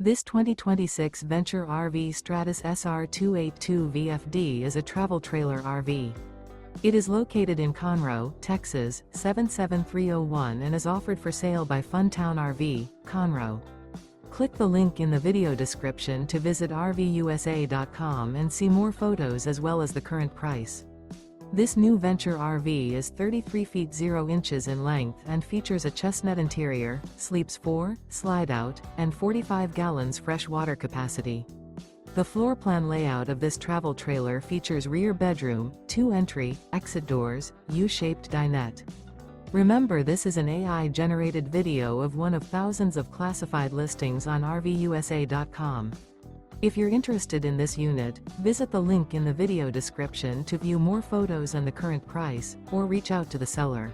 This 2026 Venture RV Stratus SR282VFD is a travel trailer RV. It is located in Conroe, Texas, 77301 and is offered for sale by Funtown RV, Conroe. Click the link in the video description to visit RVUSA.com and see more photos as well as the current price. This new Venture RV is 33 feet 0 inches in length and features a CHESTNUT interior, sleeps 4, slide-out, and 45 gallons fresh water capacity. The floor plan layout of this travel trailer features rear bedroom, 2 entry, exit doors, U-shaped dinette. Remember, this is an AI-generated video of one of thousands of classified listings on RVUSA.com. If you're interested in this unit, visit the link in the video description to view more photos and the current price, or reach out to the seller.